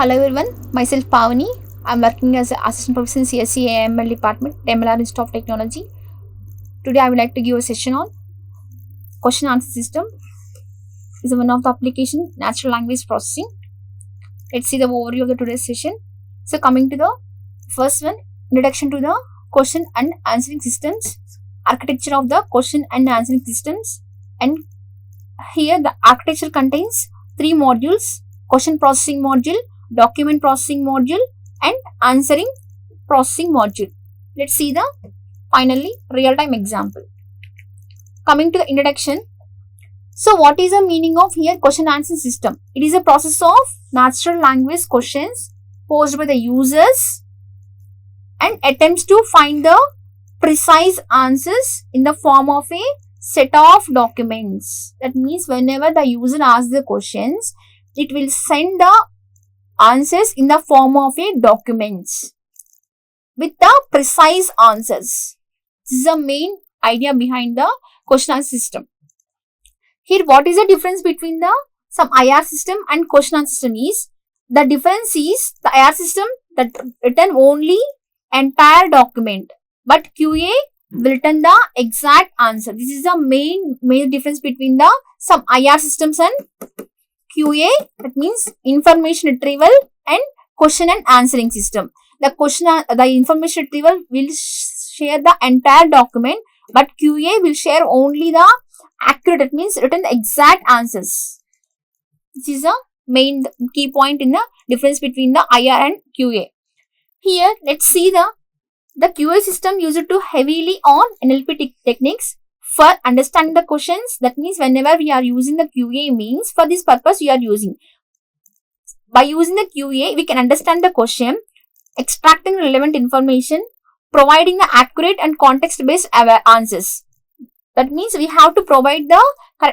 Hello everyone, myself Pavani. I'm working as an assistant professor in CSE AIML department, MLR Institute of Technology. Today I would like to give a session on question answer system. Is one of the application natural language processing. Let's see the overview of the today's session. So coming to the first one, introduction to the question and answering systems, architecture of the question and answering systems, and here the architecture contains three modules: question processing module, document processing module, and answering processing module. Let's see the finally real-time example. Coming to the introduction. So what is the meaning of here question answering system? It is a process of natural language questions posed by the users and attempts to find the precise answers in the form of a set of documents. That means whenever the user asks the questions, it will send the answers in the form of a documents with the precise answers. This is the main idea behind the question answer system. Here, what is the difference between the some IR system and question answer system is, the difference is the IR system that return only entire document, but QA will return the exact answer. This is the main difference between the some IR systems and QA, that means information retrieval and question and answering system. The information retrieval will share the entire document, but QA will share only the accurate, that means written the exact answers. This is the main key point in the difference between the IR and QA. Here, let's see the QA system used to heavily on NLP techniques for understanding the questions. That means whenever we are using the QA means for this purpose we are using. By using the QA, we can understand the question, extracting relevant information, providing the accurate and context-based answers. That means we have to provide the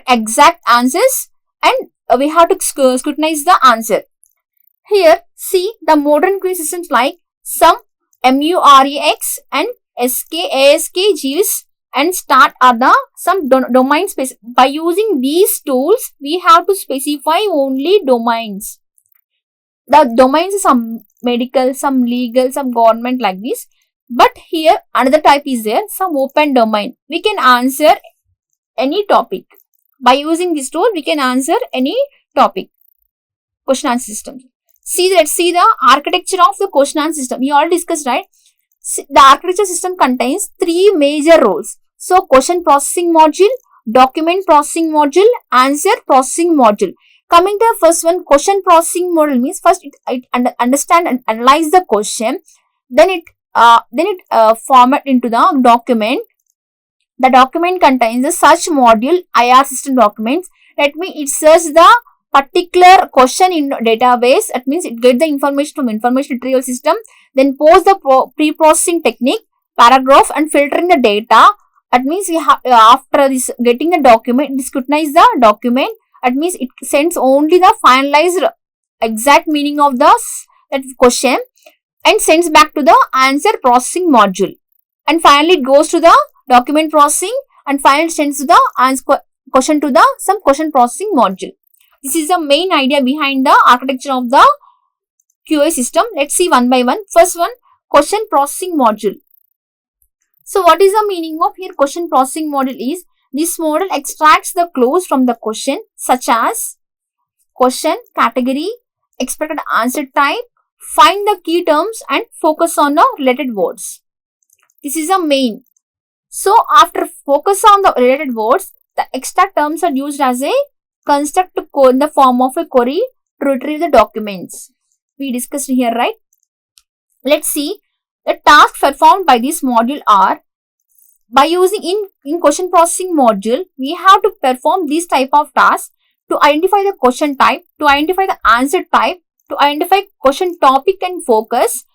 exact answers and we have to scrutinize the answer. Here, see the modern QA systems like some MUREX and ASK GIS and START are the some domain space. By using these tools, we have to specify only domains. The domains are some medical, some legal, some government like this. But here another type is there, some open domain. We can answer any topic. By using this tool, we can answer any topic. Question answer system. Let's see the architecture of the question answer system. We all discussed, right? The architecture system contains three major roles. So, question processing module, document processing module, answer processing module. Coming to the first one, question processing module means first it understand and analyze the question, then it format into the document. The document contains the search module, IR system documents. That means it searches the particular question in database. That means it gets the information from information retrieval system, then post the pre-processing technique, paragraph and filtering the data. That means we have after this getting the document, it scrutinize the document. That means it sends only the finalized exact meaning of that question and sends back to the answer processing module. And finally it goes to the document processing and finally sends to the answer question to the some question processing module. This is the main idea behind the architecture of the QA system. Let's see one by one. First one, question processing module. So what is the meaning of here question processing module is, this module extracts the clues from the question such as question, category, expected answer type, find the key terms and focus on the related words. This is the main. So after focus on the related words, the extra terms are used as a construct in the form of a query to retrieve the documents. We discussed here, right? Let's see. The tasks performed by this module are, by using in question processing module, we have to perform this type of tasks to identify the question type, to identify the answer type, to identify question topic and focus,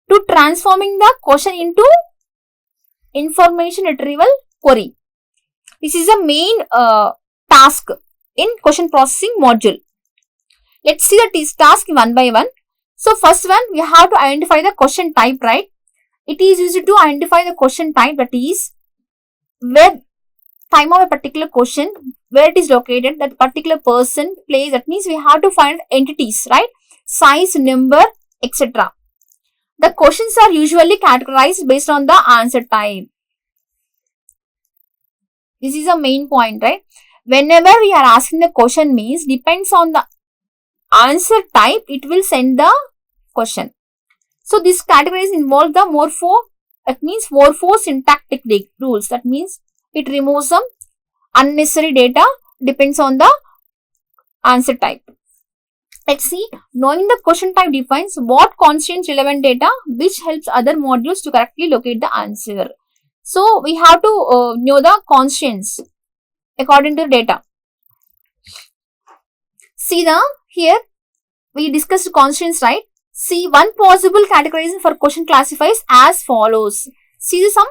to transforming the question into information retrieval query. This is the main task in question processing module. Let's see the task one by one. So first one, we have to identify the question type, right? It is used to identify the question type, that is where time of a particular question, where it is located, that particular person, place. That means we have to find entities, right? size, number, etc. The questions are usually categorized based on the answer type. This is a main point, right? Whenever we are asking the question means depends on the answer type, it will send the question. So this categories involve the morpho-syntactic rules. That means it removes some unnecessary data, depends on the answer type. Let's see, knowing the question type defines what constrains relevant data, which helps other modules to correctly locate the answer. So we have to know the constraints according to data. See here we discussed constraints, right? See, one possible categorization for question classifies as follows. See some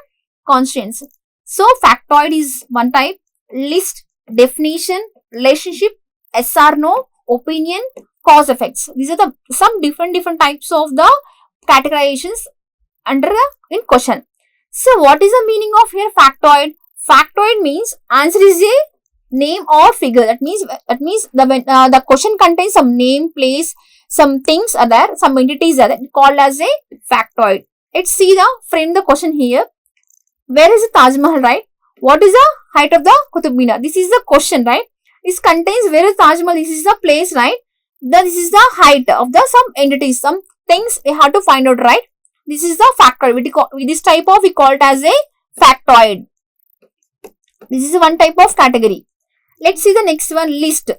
constraints. So factoid is one type, list, definition, relationship, yes or no, opinion, cause effects. These are some different types of the categorizations under in question. So what is the meaning of here factoid? Factoid means answer is a name or figure. That means the question contains some name, place, some things are there, some entities are there, called as a factoid. Let's see frame the question here. Where is the Taj Mahal, right? What is the height of the Qutub Minar? This is the question, right? This contains where is Taj Mahal. This is the place, right? This is the height of the some entities, some things we have to find out, right? This is the factoid. This type of we call it as a factoid. This is one type of category. Let's see the next one, list.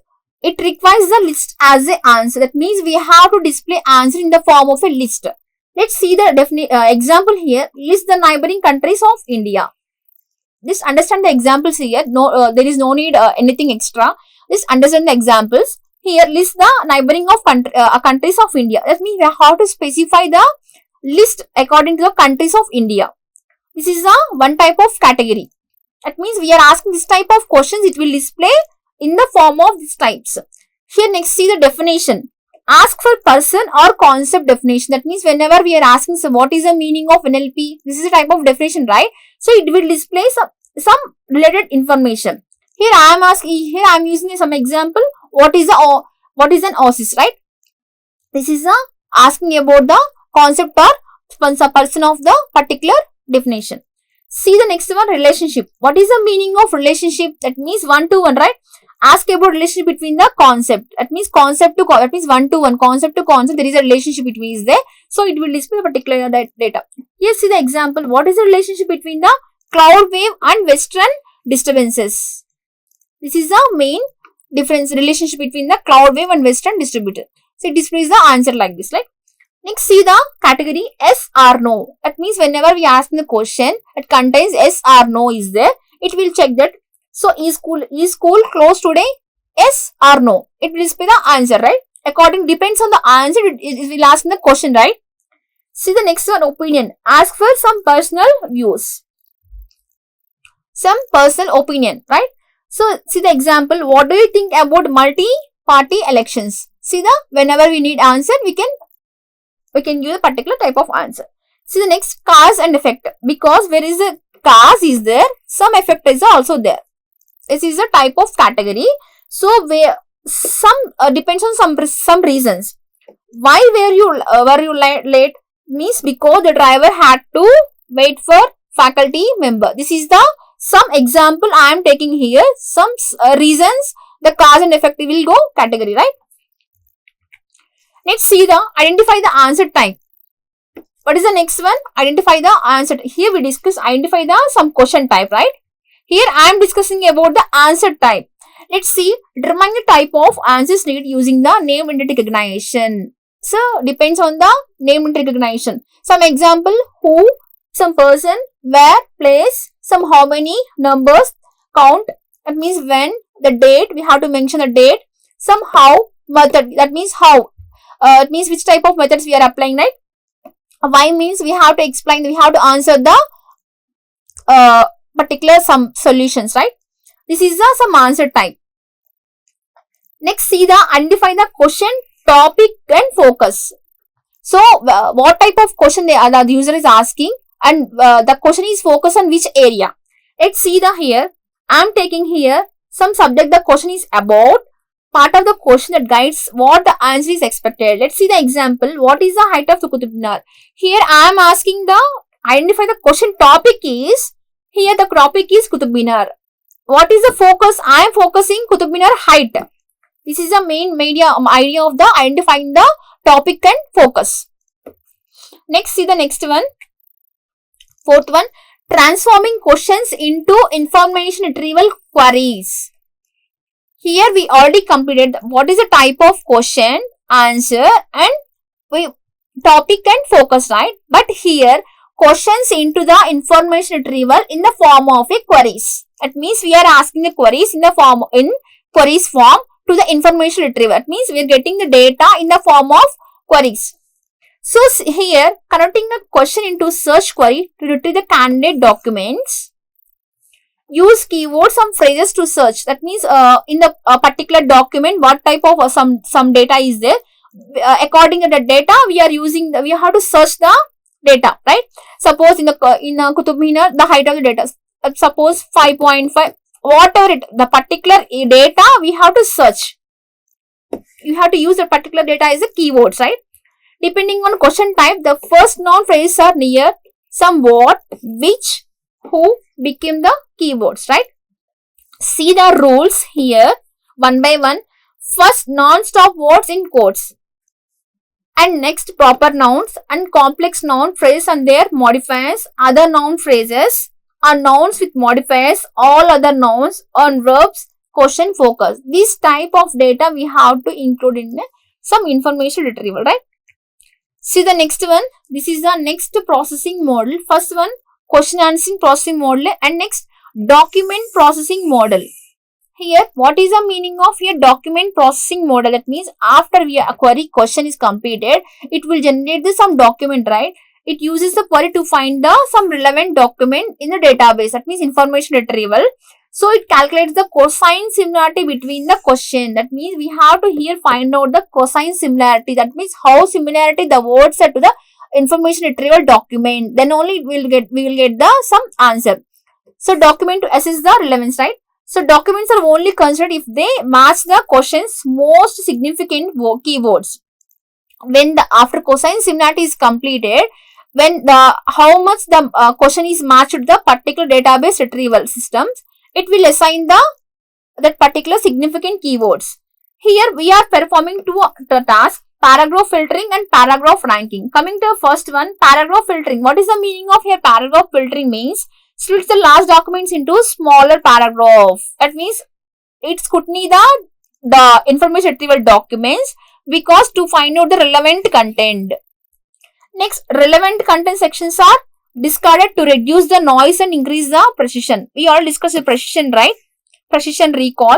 It requires the list as an answer. That means we have to display answer in the form of a list. Let's see the example here. List the neighboring countries of India. Just understand the examples here. No, there is no need anything extra. Just understand the examples. Here, list the neighboring of countries of India. That means we have to specify the list according to the countries of India. This is one type of category. That means we are asking this type of questions. It will display in the form of these types. Here next see the definition. Ask for person or concept definition. That means whenever we are asking so what is the meaning of NLP, this is a type of definition, right? So it will display some related information. Here I am asking, here I am using some example. What is an OSIS, right? This is asking about the concept or person of the particular definition. See the next one, relationship. What is the meaning of relationship? That means one-to-one, right? Ask about relationship between the concept. That means concept to that means one-to-one, concept to concept. There is a relationship between is there. So it will display the particular data. Here see the example. What is the relationship between the cloud wave and western disturbances? This is the main difference, relationship between the cloud wave and western distributor. So it displays the answer like this, right? Next, see the category yes or no. That means whenever we ask the question, it contains yes or no is there. It will check that. So, is school closed today? Yes or no? It will display the answer, right? According, depends on the answer, it will ask the question, right? See the next one, opinion. Ask for some personal views. Some personal opinion, right? So, see the example. What do you think about multi-party elections? See whenever we need answer, we can use a particular type of answer. See the next, cause and effect. Because where is a cause is there, some effect is also there. This is a type of category. So where some depends on some reasons. Why were you late? Means because the driver had to wait for faculty member. This is some example I am taking here. Some reasons, the cause and effect will go category, right? Let's see identify the answer type. What is the next one? Identify the answer. Here we discuss identify some question type, right? Here I am discussing about the answer type. Let's see, determine the type of answers needed using the name entity recognition. So depends on the name entity recognition. Some example, who, some person, where, place, some how many, numbers, count. That means when, the date, we have to mention the date. Some how, method, that means how. It means which type of methods we are applying, right? Why means we have to explain, we have to answer the particular some solutions, right? This is some answer type. Next, see identify the question, topic and focus. So, what type of question the user is asking and the question is focused on which area. Let's see here. I am taking here some subject the question is about. part of the question that guides what the answer is expected. Let's see the example. What is the height of the Qutub Minar? Here I am asking the identify the question topic is. Here the topic is Qutub Minar. What is the focus? I am focusing Qutub Minar height. This is the main idea of the identifying the topic and focus. Next, see the next one. Fourth one, transforming questions into information retrieval queries. Here we already completed what is the type of question, answer and topic and focus, right? But here questions into the information retrieval in the form of a queries. That means we are asking the queries in queries form to the information retrieval. That means we are getting the data in the form of queries. So here converting the question into search query to retrieve the candidate documents. Use keywords, some phrases to search. That means in the particular document, what type of some data is there. According to the data, we have to search the data, right? Suppose in Qutub Minar, the height of the data, suppose 5.5, whatever the particular data we have to search. You have to use the particular data as a keywords, right? Depending on question type, the first noun phrases are near, some, what, which, who became the keywords, right? See the rules here one by one. First, non-stop words in quotes, and next proper nouns and complex noun phrases and their modifiers. Other noun phrases are nouns with modifiers, all other nouns on verbs, question, focus. This type of data we have to include in some information retrieval, right? See the next one. This is the next processing model. First one, question answering processing model, and next document processing model. Here, what is the meaning of a document processing model? That means after a query question is completed, it will generate some document, right? It uses the query to find some relevant document in the database. That means information retrieval. So it calculates the cosine similarity between the question. That means we have to here find out the cosine similarity. That means how similarity the words are to the information retrieval document. Then only we will get some answer. So document to assess the relevance, right? So documents are only considered if they match the question's most significant keywords. When after cosine similarity is completed, when how much the question is matched to the particular database retrieval systems, it will assign that particular significant keywords. Here we are performing two tasks, paragraph filtering and paragraph ranking. Coming to the first one, paragraph filtering. What is the meaning of here? Paragraph filtering means splits the large documents into smaller paragraph. That means it scrutiny the information retrieval documents because to find out the relevant content. Next, relevant content sections are discarded to reduce the noise and increase the precision. We all discussed the precision, right? Precision recall.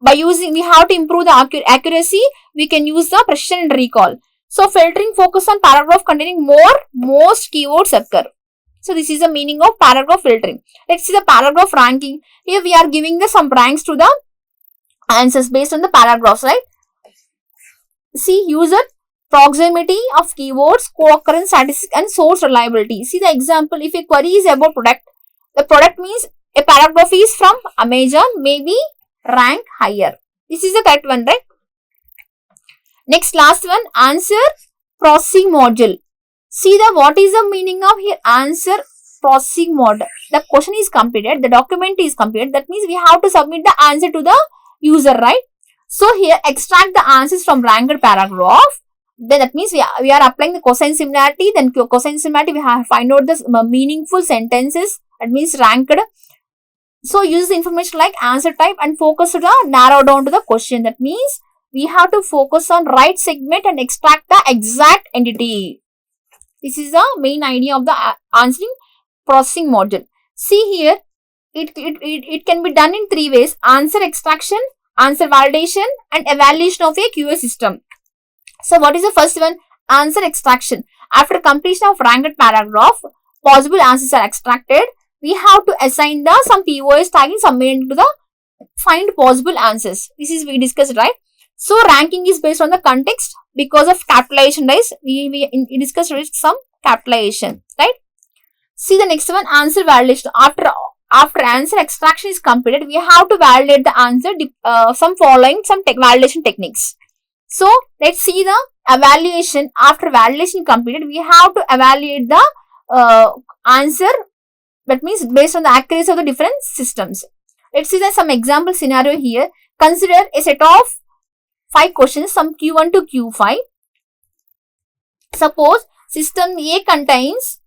By using, we have to improve the accuracy. We can use the precision and recall. So filtering focus on paragraph containing most keywords occur. So this is the meaning of paragraph filtering. Let's see the paragraph ranking. Here we are giving some ranks to the answers based on the paragraphs, right? See user proximity of keywords, co-occurrence statistic and source reliability. See the example. If a query is about product, the product means a paragraph is from Amazon, maybe rank higher. This is the correct one, right? Next, last one, answer processing module. See what is the meaning of here? Answer processing module. The question is completed, the document is completed. That means we have to submit the answer to the user, right? So here extract the answers from ranked paragraph. Then that means we are applying the cosine similarity. Then cosine similarity we have find out the meaningful sentences. That means ranked. So use the information like answer type and focus to the narrow down to the question. That means we have to focus on right segment and extract the exact entity. This is the main idea of the answering processing module. See here, it can be done in three ways: answer extraction, answer validation, and evaluation of a QA system. So what is the first one? Answer extraction. After completion of ranked paragraph, possible answers are extracted. We have to assign some POS tagging submitted to the find possible answers. This is we discussed, right? So ranking is based on the context because of capitalization, right? We discussed some capitalization, right? See the next one, answer validation. After after answer extraction is completed, we have to validate the answer some validation techniques. So let's see the evaluation. After validation completed, we have to evaluate the answer, that means based on the accuracy of the different systems. Let's see some example scenario here. Consider a set of 5 questions, some Q1 to Q5. Suppose system A contains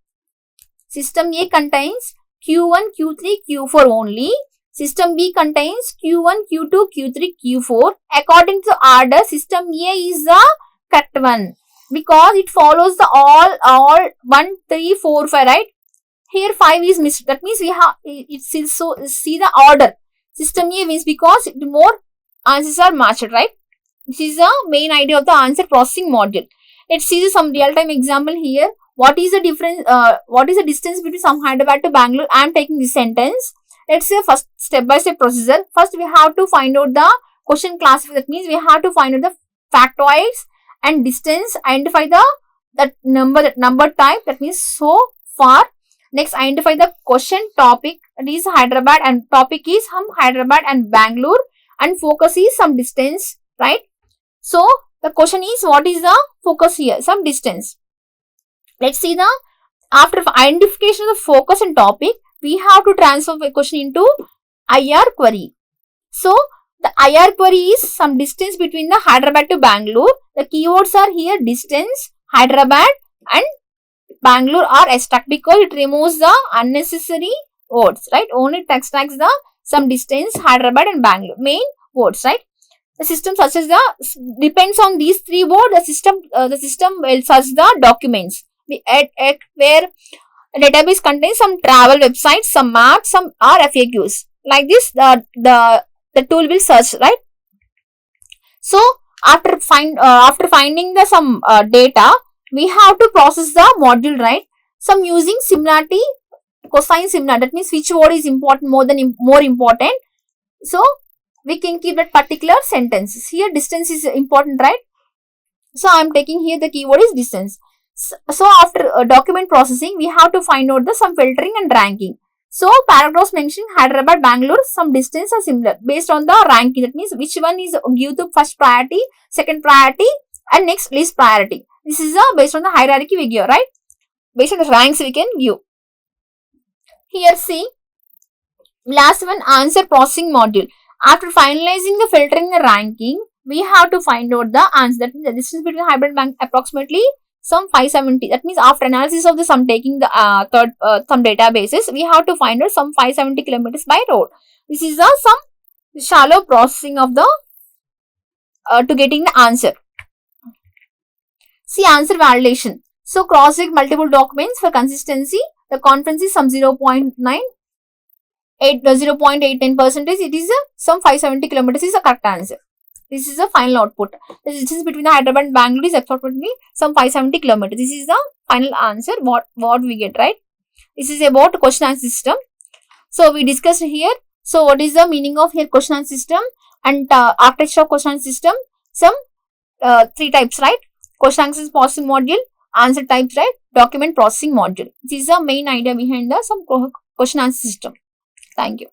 Q1, Q3, Q4 only. System B contains Q1, Q2, Q3, Q4. According to the order, system A is the correct one because it follows the all 1, 3, 4, 5, right? Here 5 is missed. That means we have so see the order. System A means because more answers are matched, right? This is the main idea of the answer processing module. Let's see some real-time example here. What is the difference? What is the distance between some Hyderabad to Bangalore? I am taking this sentence. Let's say first step-by-step procedure. First, we have to find out the question classification. That means we have to find out the factoids and distance. Identify that number type. That means so far. Next, identify the question topic. That is Hyderabad, and topic is Hyderabad and Bangalore, and focus is some distance, right? So the question is, what is the focus here? Some distance. Let's see after identification of the focus and topic, we have to transfer the question into IR query. So the IR query is some distance between the Hyderabad to Bangalore. The keywords are here distance, Hyderabad and Bangalore are extract because it removes the unnecessary words, right? Only it extracts the some distance, Hyderabad and Bangalore, main words, right? The system searches depends on these 3 words. The system will search the documents where a database contains some travel websites, some maps, some are FAQs. Like this, the tool will search, right? So after finding the some data, we have to process the module, right? Some using similarity, cosine similarity. That means which word is important more important. So we can keep that particular sentence. Here distance is important, right? So I am taking here the keyword is distance. So after document processing, we have to find out some filtering and ranking. So paragraphs mentioning Hyderabad, Bangalore, some distance are similar based on the ranking. That means which one is give to first priority, second priority, and next least priority. This is based on the hierarchy we give, right? Based on the ranks we can give. Here see, last one, answer processing module. After finalizing the filtering and ranking, we have to find out the answer. That means the distance between Hyderabad and Bangalore approximately some 570. That means after analysis of the some taking the some databases, we have to find out some 570 kilometers by road. This is some shallow processing of the to getting the answer. See answer validation. So cross-check multiple documents for consistency. The confidence is some 0.9. 0.89%. It is some 570 kilometers is a correct answer. This is the final output. The distance between the Hyderabad and Bangalore is approximately some 570 kilometers. This is the final answer. What we get, right? This is about question answer system. So we discussed here. So what is the meaning of here question answer system and architecture of question answer system? Some 3 types, right? Question answer processing module, answer types, right? Document processing module. This is the main idea behind the some question answer system. Thank you.